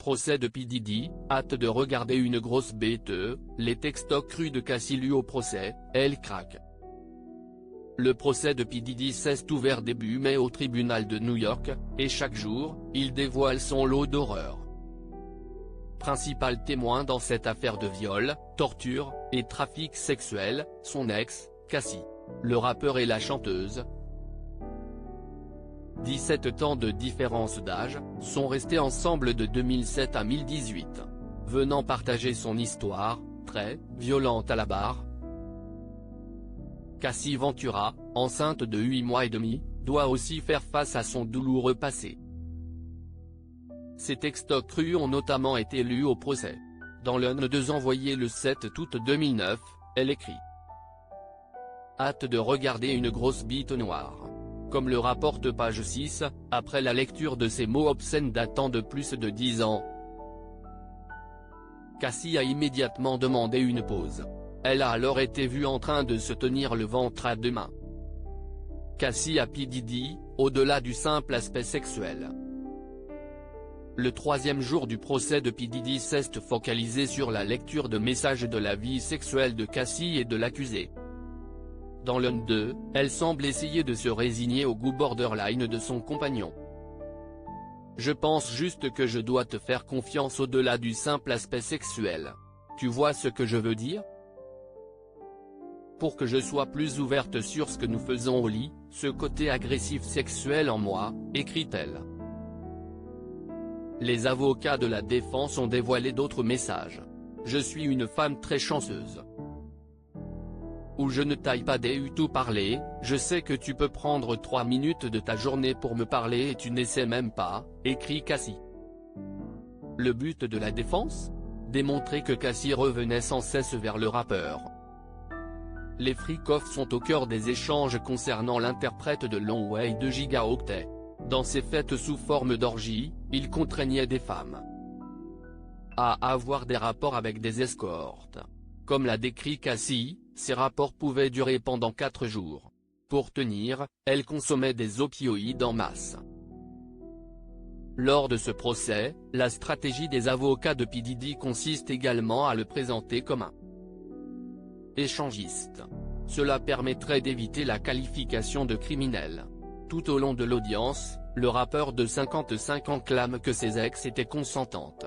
Procès de P. Diddy, hâte de regarder une grosse bête, les textos crus de Cassie lus au procès, elle craque. Le procès de P. Diddy s'est ouvert début mai au tribunal de New York, et chaque jour, il dévoile son lot d'horreurs. Principal témoin dans cette affaire de viol, torture, et trafic sexuel, son ex, Cassie. Le rappeur et la chanteuse, 17 ans de différence d'âge, sont restés ensemble de 2007 à 2018. Venant partager son histoire, très violente à la barre, Cassie Ventura, enceinte de 8 mois et demi, doit aussi faire face à son douloureux passé. Ces textos crus ont notamment été lus au procès. Dans l'un d'eux envoyé le 7 août 2009, elle écrit « Hâte de regarder une grosse bite noire ». Comme le rapporte page 6, après la lecture de ces mots obscènes datant de plus de 10 ans, Cassie a immédiatement demandé une pause. Elle a alors été vue en train de se tenir le ventre à deux mains. Cassie a P. Diddy, au-delà du simple aspect sexuel. Le troisième jour du procès de P. Diddy s'est focalisé sur la lecture de messages de la vie sexuelle de Cassie et de l'accusé. Dans l'un d'eux, elle semble essayer de se résigner au goût borderline de son compagnon. « Je pense juste que je dois te faire confiance au-delà du simple aspect sexuel. Tu vois ce que je veux dire ? Pour que je sois plus ouverte sur ce que nous faisons au lit, ce côté agressif sexuel en moi, écrit-elle. » Les avocats de la défense ont dévoilé d'autres messages. « Je suis une femme très chanceuse. Ou je ne t'aille pas du tout parler, je sais que tu peux prendre 3 minutes de ta journée pour me parler et tu n'essaies même pas, écrit Cassie. Le but de la défense ? Démontrer que Cassie revenait sans cesse vers le rappeur. Les freak-offs sont au cœur des échanges concernant l'interprète de Long Way de Gigaoctane. Dans ses fêtes sous forme d'orgie, il contraignait des femmes à avoir des rapports avec des escortes. Comme l'a décrit Cassie, ces rapports pouvaient durer pendant 4 jours. Pour tenir, elle consommait des opioïdes en masse. Lors de ce procès, la stratégie des avocats de P. Diddy consiste également à le présenter comme un échangiste. Cela permettrait d'éviter la qualification de criminel. Tout au long de l'audience, le rappeur de 55 ans clame que ses ex étaient consentantes.